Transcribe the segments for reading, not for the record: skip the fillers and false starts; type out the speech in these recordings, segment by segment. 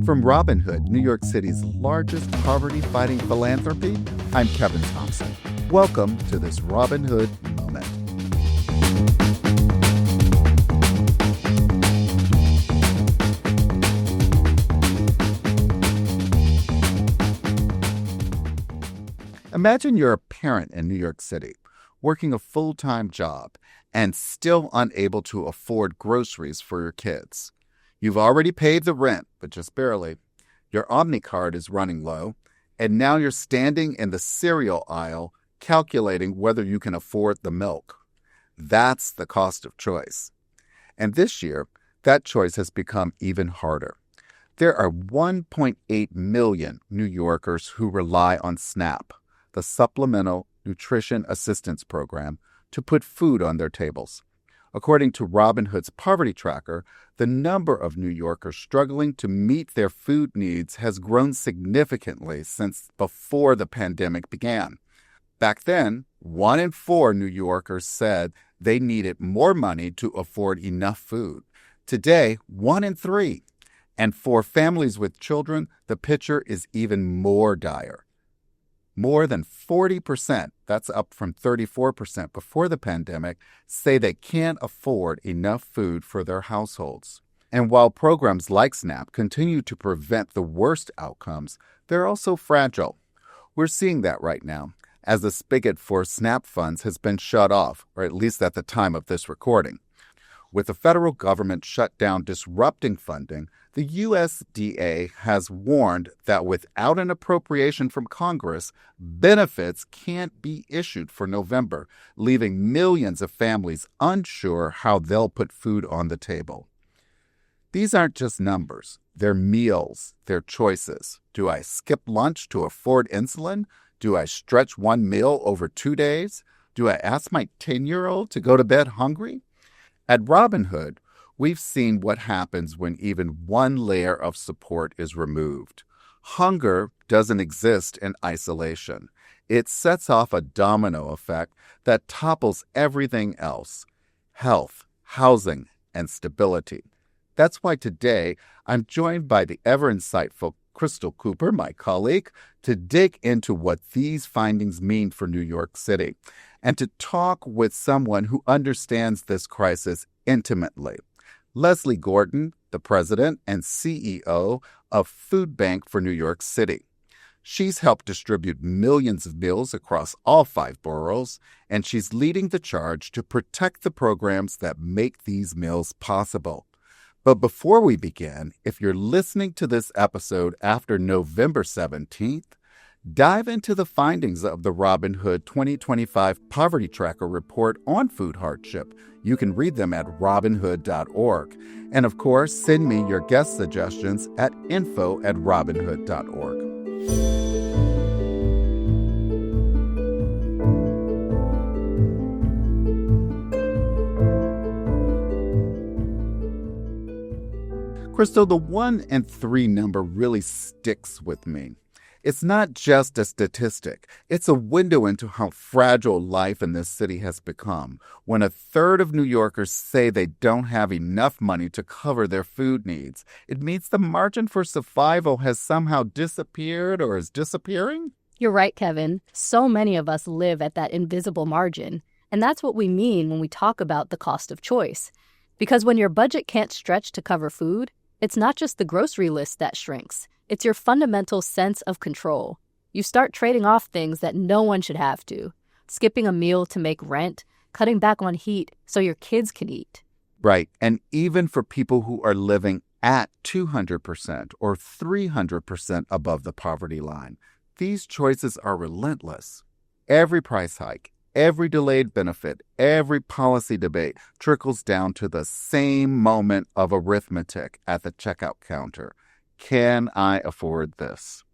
From Robin Hood, New York City's largest poverty-fighting philanthropy, I'm Kevin Thompson. Welcome to this Robin Hood moment. Imagine you're a parent in New York City, working a full-time job, and still unable to afford groceries for your kids. You've already paid the rent, but just barely. Your OmniCard is running low, and now you're standing in the cereal aisle calculating whether you can afford the milk. That's the cost of choice. And this year, that choice has become even harder. There are 1.8 million New Yorkers who rely on SNAP, the Supplemental Nutrition Assistance Program, to put food on their tables. According to Robin Hood's poverty tracker, the number of New Yorkers struggling to meet their food needs has grown significantly since before the pandemic began. Back then, 1 in 4 New Yorkers said they needed more money to afford enough food. Today, 1 in 3. And for families with children, the picture is even more dire. More than 40%, that's up from 34% before the pandemic, say they can't afford enough food for their households. And while programs like SNAP continue to prevent the worst outcomes, they're also fragile. We're seeing that right now, as the spigot for SNAP funds has been shut off, or at least at the time of this recording. With the federal government shutdown disrupting funding, the USDA has warned that without an appropriation from Congress, benefits can't be issued for November, leaving millions of families unsure how they'll put food on the table. These aren't just numbers. They're meals, they're choices. Do I skip lunch to afford insulin? Do I stretch one meal over 2 days? Do I ask my 10-year-old to go to bed hungry? At Robin Hood, we've seen what happens when even one layer of support is removed. Hunger doesn't exist in isolation. It sets off a domino effect that topples everything else: health, housing, and stability. That's why today I'm joined by the ever-insightful Crystal Cooper, my colleague, to dig into what these findings mean for New York City and to talk with someone who understands this crisis intimately. Leslie Gordon, the president and CEO of Food Bank for New York City. She's helped distribute millions of meals across all 5 boroughs, and she's leading the charge to protect the programs that make these meals possible. But before we begin, if you're listening to this episode after November 17th, dive into the findings of the Robin Hood 2025 Poverty Tracker report on food hardship. You can read them at robinhood.org. And of course, send me your guest suggestions at info@robinhood.org. Crystal, the 1 in 3 number really sticks with me. It's not just a statistic. It's a window into how fragile life in this city has become. When 1/3 of New Yorkers say they don't have enough money to cover their food needs, it means the margin for survival has somehow disappeared or is disappearing. You're right, Kevin. So many of us live at that invisible margin. And that's what we mean when we talk about the cost of choice. Because when your budget can't stretch to cover food, it's not just the grocery list that shrinks. It's your fundamental sense of control. You start trading off things that no one should have to. Skipping a meal to make rent, cutting back on heat so your kids can eat. Right. And even for people who are living at 200% or 300% above the poverty line, these choices are relentless. Every price hike, every delayed benefit, every policy debate trickles down to the same moment of arithmetic at the checkout counter. Can I afford this?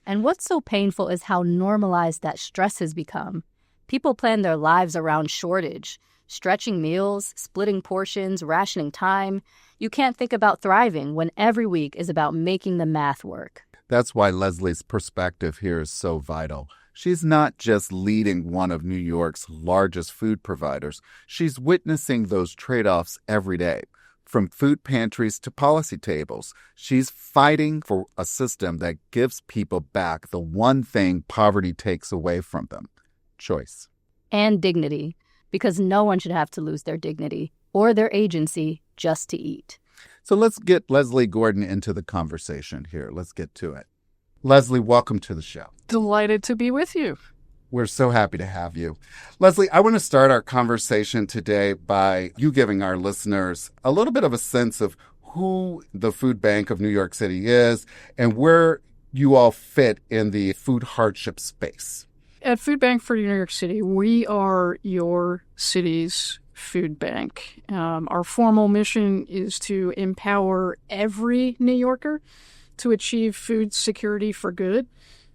And what's so painful is how normalized that stress has become. People plan their lives around shortage, stretching meals, splitting portions, rationing time. You can't think about thriving when every week is about making the math work. That's why Leslie's perspective here is so vital. She's not just leading one of New York's largest food providers. She's witnessing those trade-offs every day. From food pantries to policy tables, she's fighting for a system that gives people back the one thing poverty takes away from them: choice. And dignity, because no one should have to lose their dignity or their agency just to eat. So let's get Leslie Gordon into the conversation here. Let's get to it. Leslie, welcome to the show. Delighted to be with you. We're so happy to have you. Leslie, I want to start our conversation today by you giving our listeners a little bit of a sense of who the Food Bank of New York City is and where you all fit in the food hardship space. At Food Bank for New York City, we are your city's food bank. Our formal mission is to empower every New Yorker to achieve food security for good.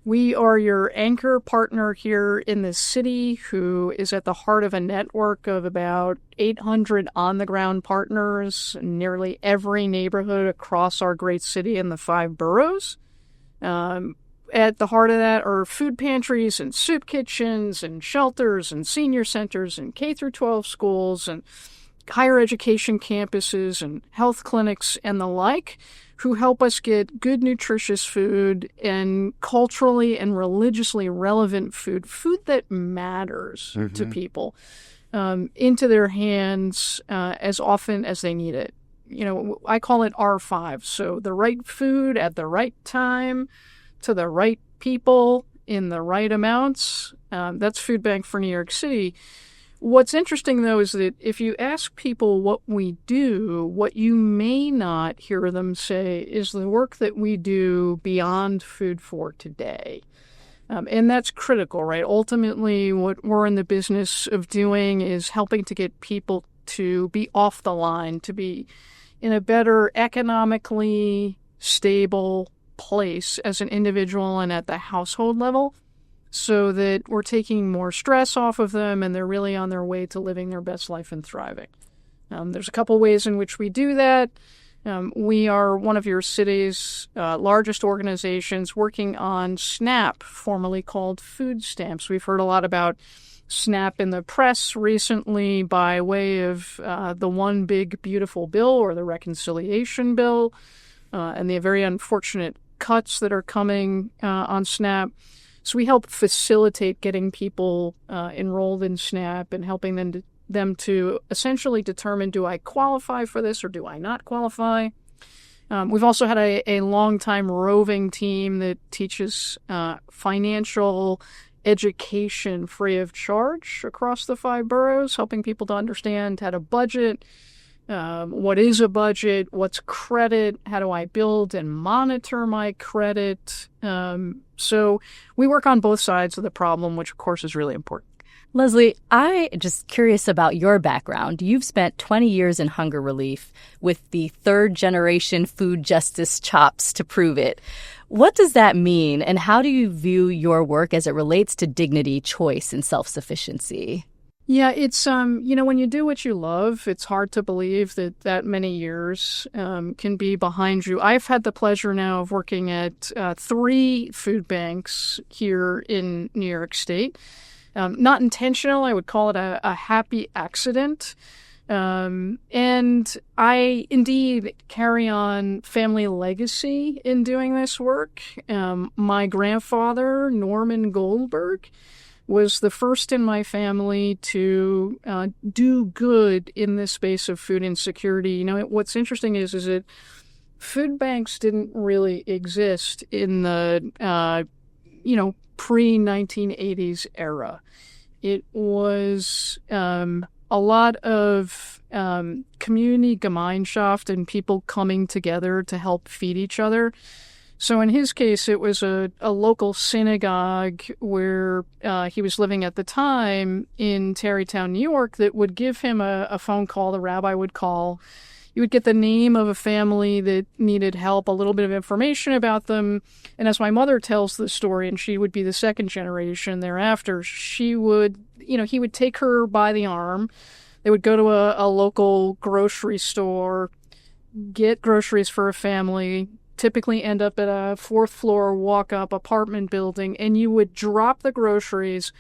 We are your anchor partner here in the city, who is at the heart of a network of about 800 on-the-ground partners in nearly every neighborhood across our great city in the 5 boroughs. At the heart of that are food pantries and soup kitchens and shelters and senior centers and K-12 schools and higher education campuses and health clinics and the like, who help us get good, nutritious food and culturally and religiously relevant food that matters to people, into their hands as often as they need it. You know, I call it R5. So the right food at the right time to the right people in the right amounts. That's Food Bank for New York City. What's interesting, though, is that if you ask people what we do, what you may not hear them say is the work that we do beyond food for today. And that's critical, right? Ultimately, what we're in the business of doing is helping to get people to be off the line, to be in a better economically stable place as an individual and at the household level, so that we're taking more stress off of them and they're really on their way to living their best life and thriving. There's a couple ways in which we do that. We are one of your city's largest organizations working on SNAP, formerly called food stamps. We've heard a lot about SNAP in the press recently by way of the One Big Beautiful Bill, or the reconciliation bill, and the very unfortunate cuts that are coming on SNAP. So we help facilitate getting people enrolled in SNAP and helping them to essentially determine, do I qualify for this or do I not qualify? We've also had a long-time roving team that teaches financial education free of charge across the 5 boroughs, helping people to understand how to budget, what is a budget, what's credit, how do I build and monitor my credit. So we work on both sides of the problem, which of course is really important. Leslie, I just curious about your background. You've spent 20 years in hunger relief with the 3rd-generation food justice chops to prove it. What does that mean, and how do you view your work as it relates to dignity, choice, and self-sufficiency? Yeah, it's, when you do what you love, it's hard to believe that many years can be behind you. I've had the pleasure now of working at 3 food banks here in New York State. Not intentional. I would call it a happy accident. And I indeed carry on family legacy in doing this work. My grandfather, Norman Goldberg, was the first in my family to do good in this space of food insecurity. You know, what's interesting is that food banks didn't really exist in the, pre-1980s era. It was a lot of community Gemeinschaft and people coming together to help feed each other. So in his case, it was a local synagogue where he was living at the time in Tarrytown, New York, that would give him a phone call. The rabbi would call. You would get the name of a family that needed help, a little bit of information about them. And as my mother tells the story, and she would be the 2nd generation thereafter, he would take her by the arm. They would go to a local grocery store, get groceries for a family, typically end up at a 4th floor walk-up apartment building, and you would drop the groceries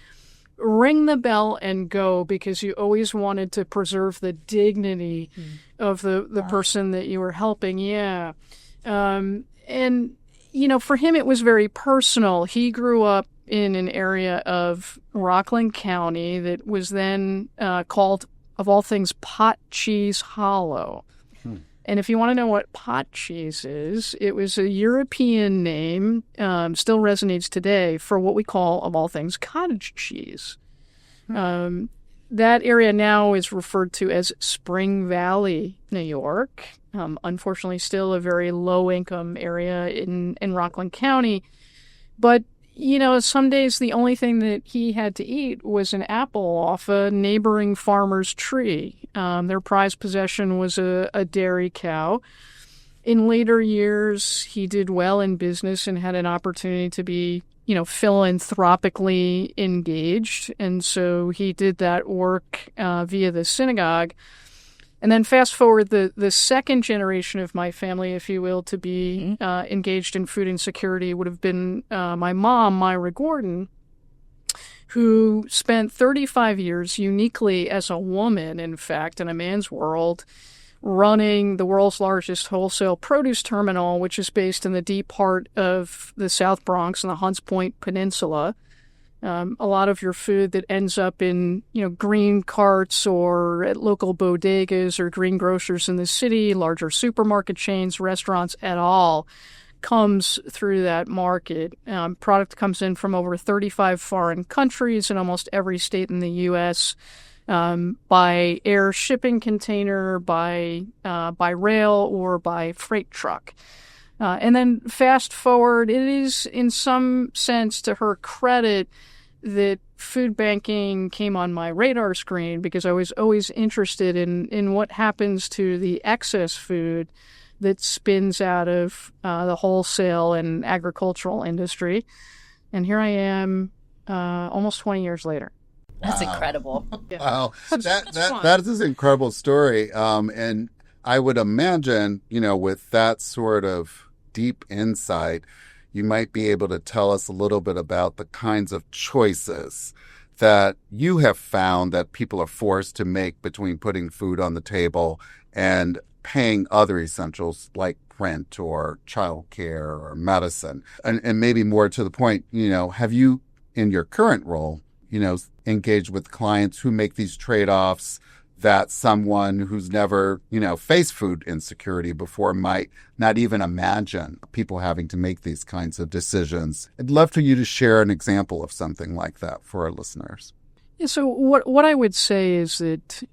ring the bell and go because you always wanted to preserve the dignity of the person that you were helping. Yeah. And, for him, it was very personal. He grew up in an area of Rockland County that was then called, of all things, Pot Cheese Hollow. And if you want to know what pot cheese is, it was a European name, still resonates today, for what we call, of all things, cottage cheese. That area now is referred to as Spring Valley, New York. Unfortunately, still a very low-income area in Rockland County. But, some days the only thing that he had to eat was an apple off a neighboring farmer's tree. Their prized possession was a dairy cow. In later years, he did well in business and had an opportunity to be, philanthropically engaged. And so he did that work via the synagogue. And then fast forward the second generation of my family, if you will, to be engaged in food insecurity would have been my mom, Myra Gordon, who spent 35 years uniquely as a woman, in fact, in a man's world, running the world's largest wholesale produce terminal, which is based in the deep heart of the South Bronx and the Hunts Point Peninsula. A lot of your food that ends up in, green carts or at local bodegas or green grocers in the city, larger supermarket chains, restaurants et al., comes through that market. Product comes in from over 35 foreign countries in almost every state in the U.S., by air shipping container, by rail, or by freight truck. And then fast forward, it is in some sense to her credit that food banking came on my radar screen because I was always interested in what happens to the excess food that spins out of the wholesale and agricultural industry. And here I am almost 20 years later. That's incredible. Yeah. Wow, that is an incredible story. And I would imagine, with that sort of deep insight, you might be able to tell us a little bit about the kinds of choices that you have found that people are forced to make between putting food on the table and paying other essentials like rent or childcare or medicine. And maybe more to the point, have you, in your current role, engaged with clients who make these trade-offs that someone who's never, faced food insecurity before might not even imagine people having to make these kinds of decisions? I'd love for you to share an example of something like that for our listeners. Yeah, so what I would say is that,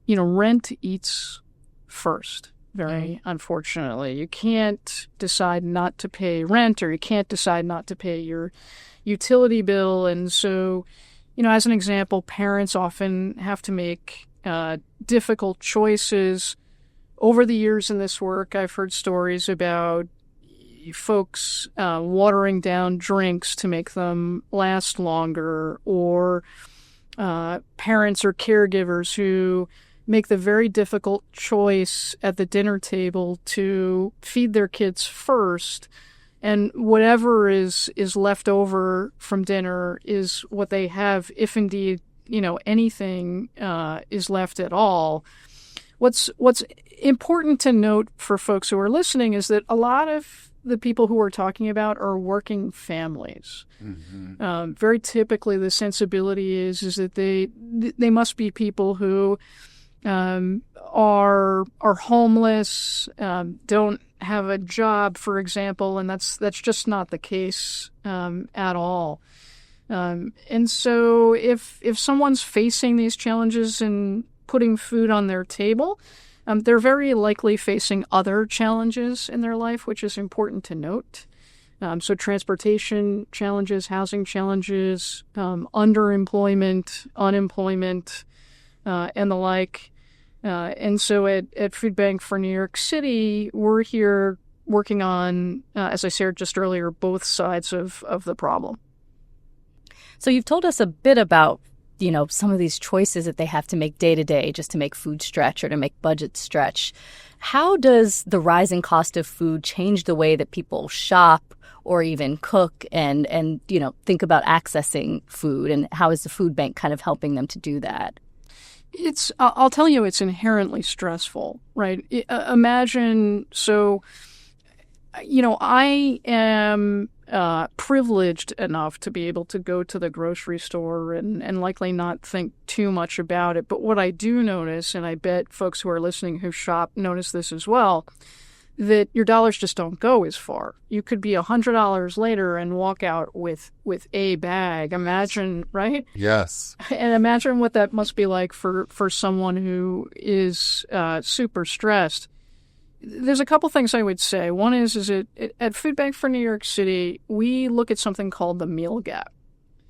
rent eats first, very unfortunately. You can't decide not to pay rent, or you can't decide not to pay your utility bill. And so, as an example, parents often have to make difficult choices. Over the years in this work, I've heard stories about folks watering down drinks to make them last longer, or parents or caregivers who make the very difficult choice at the dinner table to feed their kids first, and whatever is left over from dinner is what they have, if indeed, anything is left at all. What's important to note for folks who are listening is that a lot of the people who we're talking about are working families. Mm-hmm. Very typically, the sensibility is that they must be people who are homeless, don't have a job, for example, and that's just not the case at all. And so if someone's facing these challenges and putting food on their table, they're very likely facing other challenges in their life, which is important to note. So transportation challenges, housing challenges, underemployment, unemployment, and the like. And so at Food Bank for New York City, we're here working on, as I said just earlier, both sides of the problem. So you've told us a bit about some of these choices that they have to make day to day just to make food stretch or to make budget stretch. How does the rising cost of food change the way that people shop or even cook and think about accessing food? And how is the food bank kind of helping them to do that? I'll tell you, it's inherently stressful, right? Imagine, I am privileged enough to be able to go to the grocery store and likely not think too much about it. But what I do notice, and I bet folks who are listening who shop notice this as well, that your dollars just don't go as far. You could be $100 later and walk out with a bag. Imagine, right? Yes. And imagine what that must be like for someone who is super stressed. There's a couple things I would say. One is at Food Bank for New York City, we look at something called the meal gap.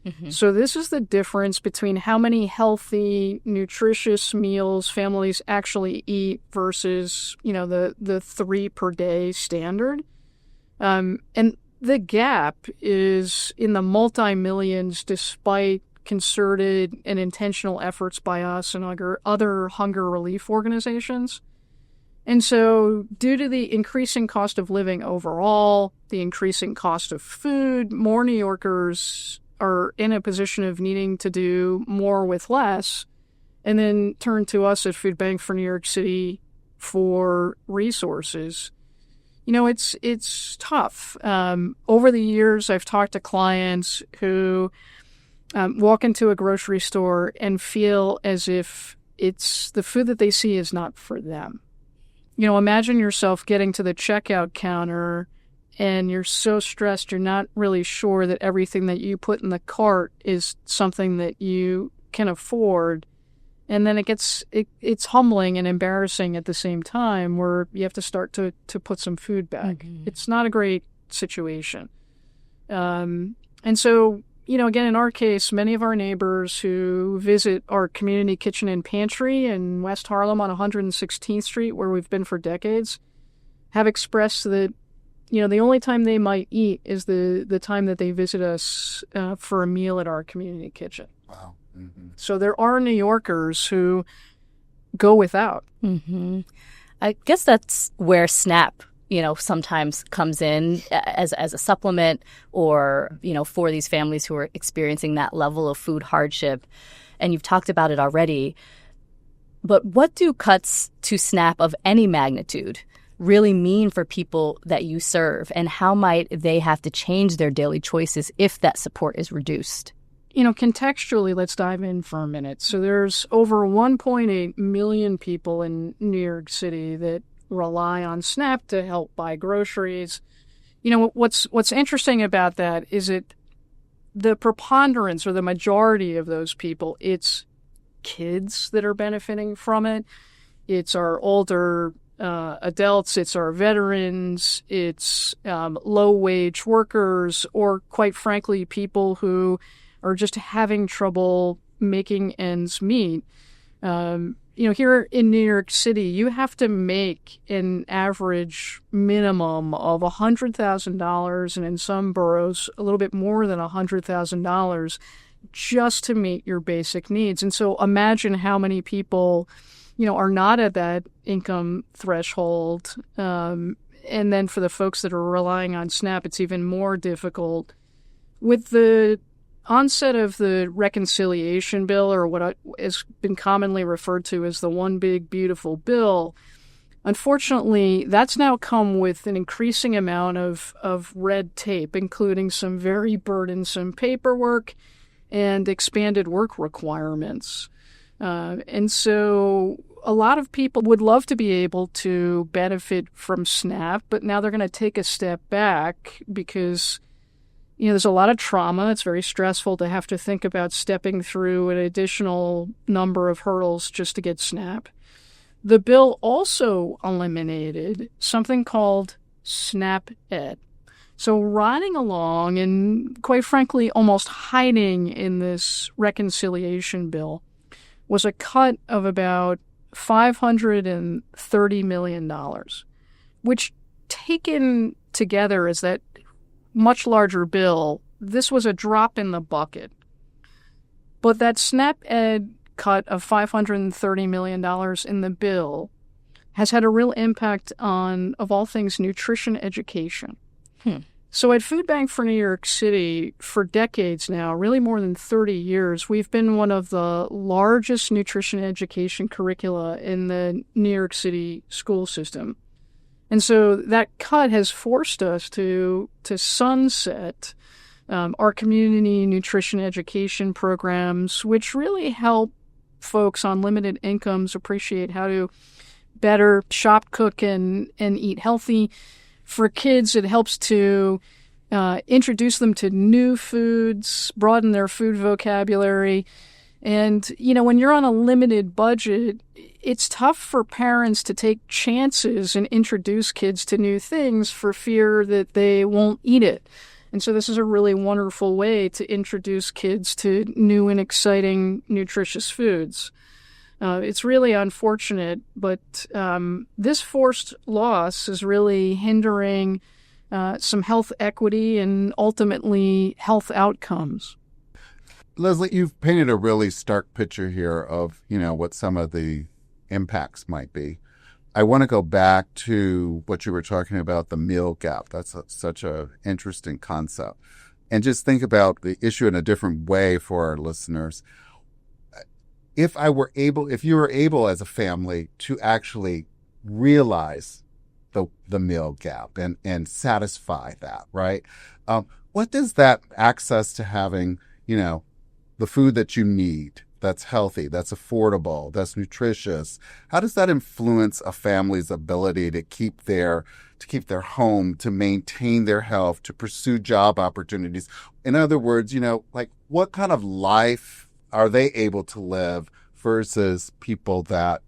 Mm-hmm. So this is the difference between how many healthy, nutritious meals families actually eat versus, the 3 per day standard. And the gap is in the multi-millions despite concerted and intentional efforts by us and other hunger relief organizations. And so due to the increasing cost of living overall, the increasing cost of food, more New Yorkers are in a position of needing to do more with less and then turn to us at Food Bank for New York City for resources. It's tough. Over the years, I've talked to clients who walk into a grocery store and feel as if it's the food that they see is not for them. Imagine yourself getting to the checkout counter and you're so stressed you're not really sure that everything that you put in the cart is something that you can afford. And then it's humbling and embarrassing at the same time where you have to start to put some food back. Mm-hmm. It's not a great situation. And so, again, in our case, many of our neighbors who visit our community kitchen and pantry in West Harlem on 116th Street, where we've been for decades, have expressed that, the only time they might eat is the time that they visit us for a meal at our community kitchen. Wow. Mm-hmm. So there are New Yorkers who go without. Mm-hmm. I guess that's where SNAP sometimes comes in as a supplement or, for these families who are experiencing that level of food hardship. And you've talked about it already. But what do cuts to SNAP of any magnitude really mean for people that you serve? And how might they have to change their daily choices if that support is reduced? Contextually, let's dive in for a minute. So there's over 1.8 million people in New York City that rely on SNAP to help buy groceries. What's interesting about that is the preponderance or the majority of those people, it's kids that are benefiting from it. It's our older adults, it's our veterans, it's low-wage workers, or quite frankly, people who are just having trouble making ends meet. Here in New York City, you have to make an average minimum of $100,000, and in some boroughs, a little bit more than $100,000 just to meet your basic needs. And so imagine how many people, are not at that income threshold. And then for the folks that are relying on SNAP, it's even more difficult. With the onset of the reconciliation bill, or what has been commonly referred to as the One Big Beautiful Bill, unfortunately, that's now come with an increasing amount of red tape, including some very burdensome paperwork and expanded work requirements. And so a lot of people would love to be able to benefit from SNAP, but now they're going to take a step back because there's a lot of trauma. It's very stressful to have to think about stepping through an additional number of hurdles just to get SNAP. The bill also eliminated something called SNAP Ed. So riding along and, quite frankly, almost hiding in this reconciliation bill was a cut of about $530 million, which taken together as that much larger bill, this was a drop in the bucket. But that SNAP Ed cut of $530 million in the bill has had a real impact on, of all things, nutrition education. So at Food Bank for New York City, for decades now, really more than 30 years, we've been one of the largest nutrition education curricula in the New York City school system. And so that cut has forced us to sunset our community nutrition education programs, which really help folks on limited incomes appreciate how to better shop, cook, and eat healthy. For kids, it helps to introduce them to new foods, broaden their food vocabulary. And, when you're on a limited budget, it's tough for parents to take chances and introduce kids to new things for fear that they won't eat it. And so this is a really wonderful way to introduce kids to new and exciting, nutritious foods. It's really unfortunate, but this forced loss is really hindering some health equity and ultimately health outcomes. Leslie, you've painted a really stark picture here of, what some of the impacts might be. I want to go back to what you were talking about, the meal gap. That's such an interesting concept. And just think about the issue in a different way for our listeners. If you were able as a family to actually realize the meal gap and satisfy that, right? What does that access to having, the food that you need, that's healthy, that's affordable, that's nutritious, how does that influence a family's ability to keep their home, to maintain their health, to pursue job opportunities? In other words, what kind of life are they able to live versus people that,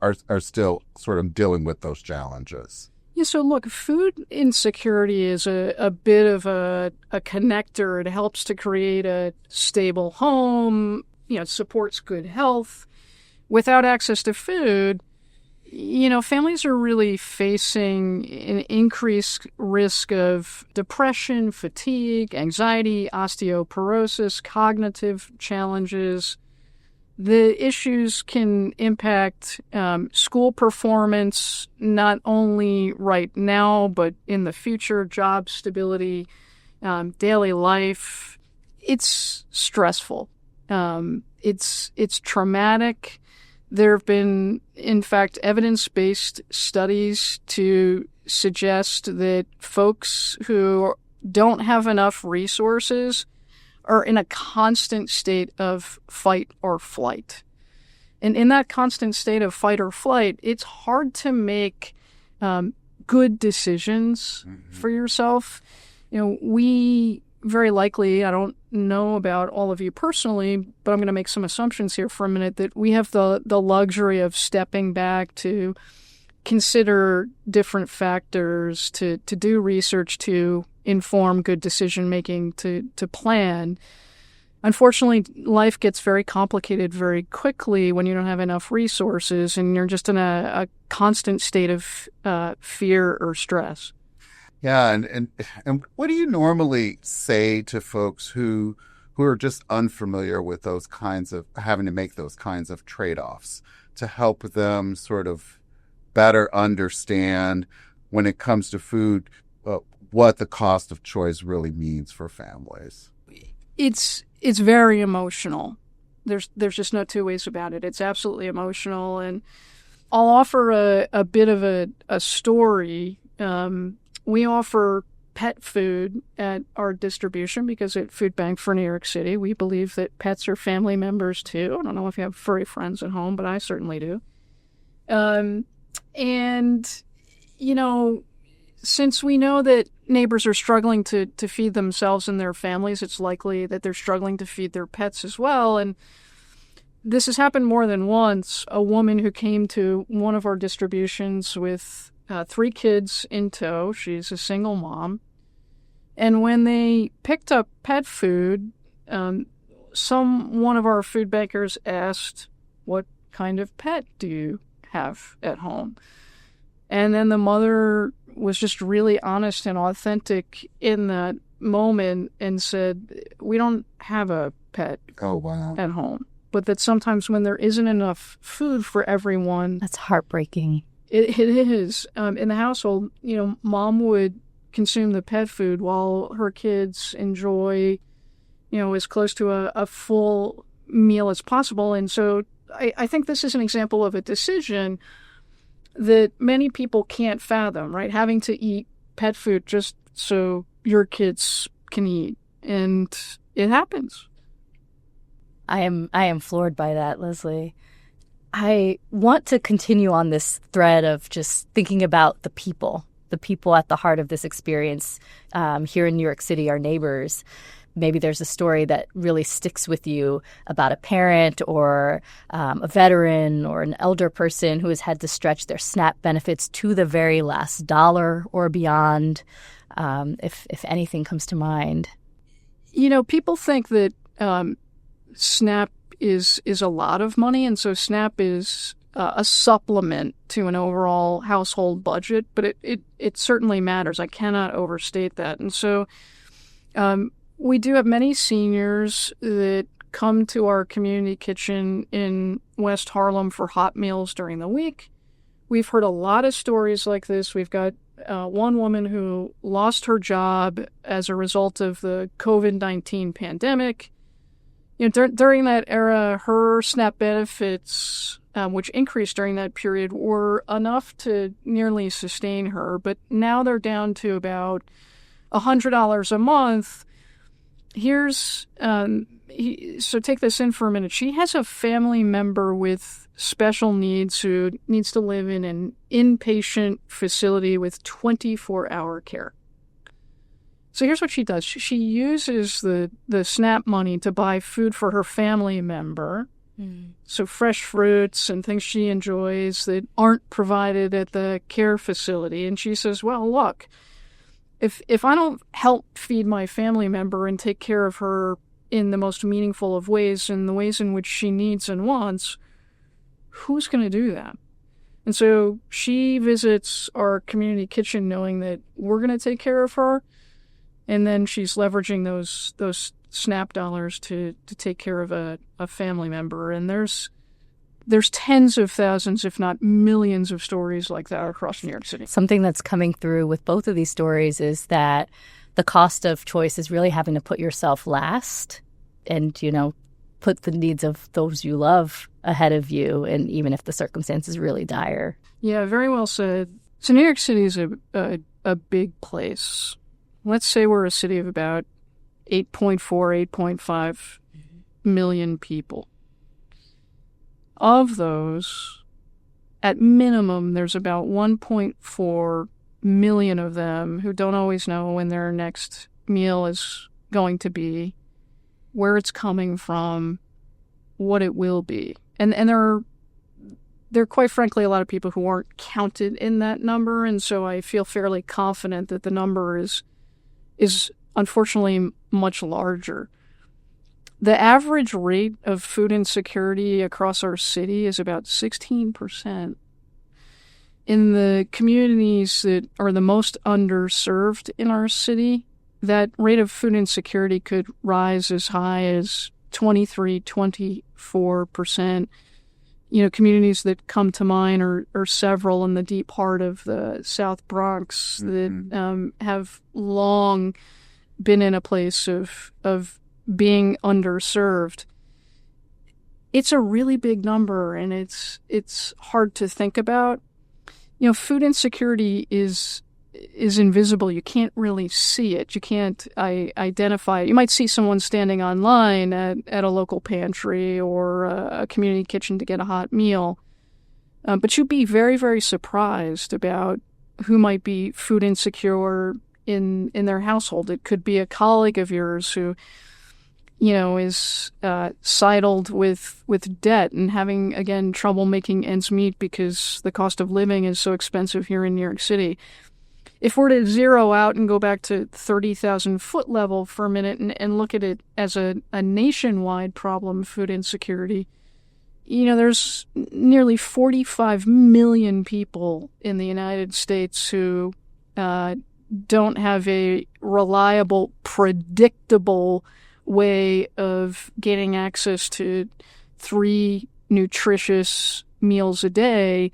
are still sort of dealing with those challenges? Yeah, so look, food insecurity is a bit of a connector. It helps to create a stable home, it supports good health. Without access to food, families are really facing an increased risk of depression, fatigue, anxiety, osteoporosis, cognitive challenges. The issues can impact school performance, not only right now, but in the future, job stability, daily life. It's stressful. It's traumatic. There have been, in fact, evidence-based studies to suggest that folks who don't have enough resources are in a constant state of fight or flight. And in that constant state of fight or flight, it's hard to make good decisions for yourself. We very likely, I don't know about all of you personally, but I'm going to make some assumptions here for a minute, that we have the luxury of stepping back to consider different factors, to do research, to inform good decision-making, to plan. Unfortunately, life gets very complicated very quickly when you don't have enough resources and you're just in a constant state of fear or stress. Yeah, and what do you normally say to folks who are just unfamiliar with those kinds of, having to make those kinds of trade-offs, to help them sort of better understand when it comes to food, what the cost of choice really means for families? It's very emotional. There's just no two ways about it. It's absolutely emotional. And I'll offer a bit of a story. We offer pet food at our distribution because at Food Bank for New York City, we believe that pets are family members too. I don't know if you have furry friends at home, but I certainly do. Since we know that neighbors are struggling to feed themselves and their families, it's likely that they're struggling to feed their pets as well. And this has happened more than once. A woman who came to one of our distributions with 3 kids in tow, she's a single mom. And when they picked up pet food, one of our food bankers asked, "What kind of pet do you have at home?" And then the mother was just really honest and authentic in that moment and said, "We don't have a pet Oh, wow. at home. But that sometimes when there isn't enough food for everyone, That's heartbreaking. it is. In the household, mom would consume the pet food while her kids enjoy, as close to a full meal as possible. And so I think this is an example of a decision that many people can't fathom, right? Having to eat pet food just so your kids can eat. And it happens. I am floored by that, Leslie. I want to continue on this thread of just thinking about the people at the heart of this experience here in New York City, our neighbors. Maybe there's a story that really sticks with you about a parent or a veteran or an elder person who has had to stretch their SNAP benefits to the very last dollar or beyond, if anything comes to mind. People think that SNAP is a lot of money, and so SNAP is a supplement to an overall household budget, but it certainly matters. I cannot overstate that. And so we do have many seniors that come to our community kitchen in West Harlem for hot meals during the week. We've heard a lot of stories like this. We've got one woman who lost her job as a result of the COVID-19 pandemic. During that era, her SNAP benefits, which increased during that period, were enough to nearly sustain her. But now they're down to about $100 a month. So take this in for a minute. She has a family member with special needs who needs to live in an inpatient facility with 24-hour care. So here's what she does. She uses the SNAP money to buy food for her family member. So fresh fruits and things she enjoys that aren't provided at the care facility. And she says, well, look, if I don't help feed my family member and take care of her in the most meaningful of ways, in the ways in which she needs and wants, who's going to do that? And so she visits our community kitchen knowing that we're going to take care of her. And then she's leveraging those SNAP dollars to take care of a family member. And there's tens of thousands, if not millions of stories like that across New York City. Something that's coming through with both of these stories is that the cost of choice is really having to put yourself last and, put the needs of those you love ahead of you, and even if the circumstance is really dire. Yeah, very well said. So New York City is a big place. Let's say we're a city of about 8.5 million people. Of those, at minimum, there's about 1.4 million of them who don't always know when their next meal is going to be, where it's coming from, what it will be. And there are quite frankly a lot of people who aren't counted in that number, and so I feel fairly confident that the number is unfortunately much larger. The average rate of food insecurity across our city is about 16%. In the communities that are the most underserved in our city, that rate of food insecurity could rise as high as 23, 24%. Communities that come to mind are several in the deep heart of the South Bronx that have long been in a place of being underserved. It's a really big number, and it's hard to think about. Food insecurity is invisible. You can't really see it. You can't identify it. You might see someone standing online at a local pantry or a community kitchen to get a hot meal. But you'd be very, very surprised about who might be food insecure in their household. It could be a colleague of yours who, is sidled with debt and having, again, trouble making ends meet because the cost of living is so expensive here in New York City. If we're to zero out and go back to 30,000 foot level for a minute and look at it as a nationwide problem, food insecurity, there's nearly 45 million people in the United States who don't have a reliable, predictable way of getting access to 3 nutritious meals a day.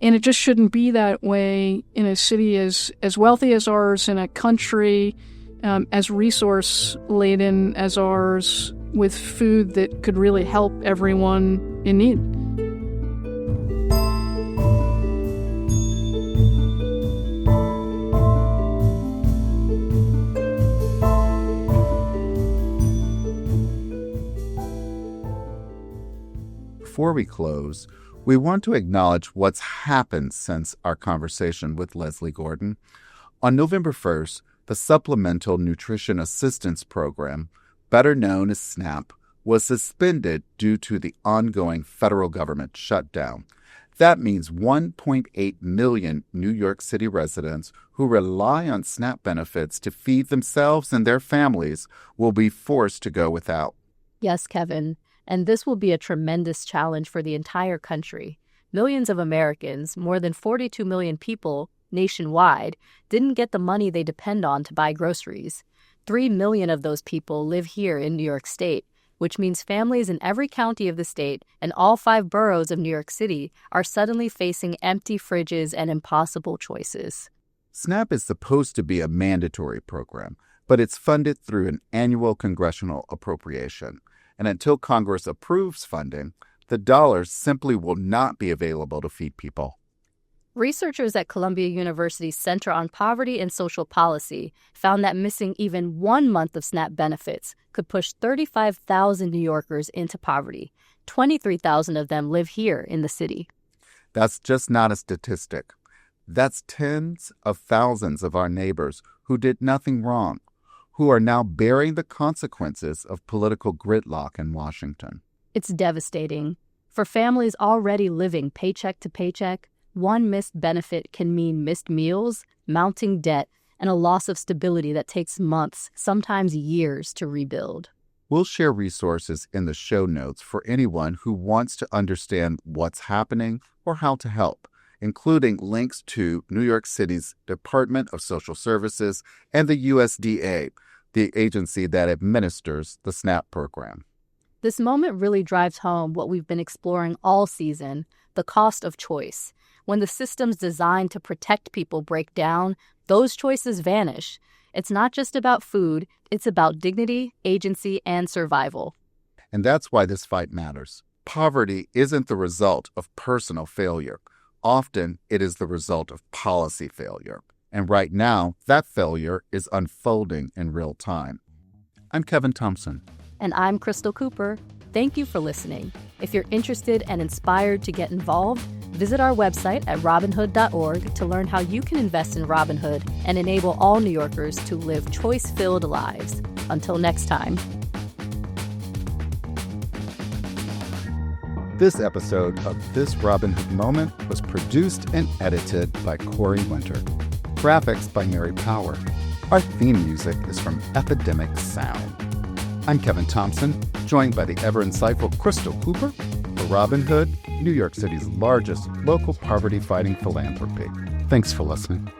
And it just shouldn't be that way in a city as wealthy as ours, in a country as resource-laden as ours, with food that could really help everyone in need. Before we close, we want to acknowledge what's happened since our conversation with Leslie Gordon. On November 1st, the Supplemental Nutrition Assistance Program, better known as SNAP, was suspended due to the ongoing federal government shutdown. That means 1.8 million New York City residents who rely on SNAP benefits to feed themselves and their families will be forced to go without. Yes, Kevin. And this will be a tremendous challenge for the entire country. Millions of Americans, more than 42 million people nationwide, didn't get the money they depend on to buy groceries. 3 million of those people live here in New York State, which means families in every county of the state and all 5 boroughs of New York City are suddenly facing empty fridges and impossible choices. SNAP is supposed to be a mandatory program, but it's funded through an annual congressional appropriation. And until Congress approves funding, the dollars simply will not be available to feed people. Researchers at Columbia University's Center on Poverty and Social Policy found that missing even 1 month of SNAP benefits could push 35,000 New Yorkers into poverty. 23,000 of them live here in the city. That's just not a statistic. That's tens of thousands of our neighbors who did nothing wrong, who are now bearing the consequences of political gridlock in Washington. It's devastating. For families already living paycheck to paycheck, one missed benefit can mean missed meals, mounting debt, and a loss of stability that takes months, sometimes years, to rebuild. We'll share resources in the show notes for anyone who wants to understand what's happening or how to help, including links to New York City's Department of Social Services and the USDA, the agency that administers the SNAP program. This moment really drives home what we've been exploring all season, the cost of choice. When the systems designed to protect people break down, those choices vanish. It's not just about food, it's about dignity, agency, and survival. And that's why this fight matters. Poverty isn't the result of personal failure. Often, it is the result of policy failure. And right now, that failure is unfolding in real time. I'm Kevin Thompson. And I'm Crystal Cooper. Thank you for listening. If you're interested and inspired to get involved, visit our website at robinhood.org to learn how you can invest in Robinhood and enable all New Yorkers to live choice-filled lives. Until next time. This episode of This Robinhood Moment was produced and edited by Corey Winter. Graphics by Mary Power. Our theme music is from Epidemic Sound. I'm Kevin Thompson, joined by the ever-insightful Crystal Cooper for Robinhood, New York City's largest local poverty-fighting philanthropy. Thanks for listening.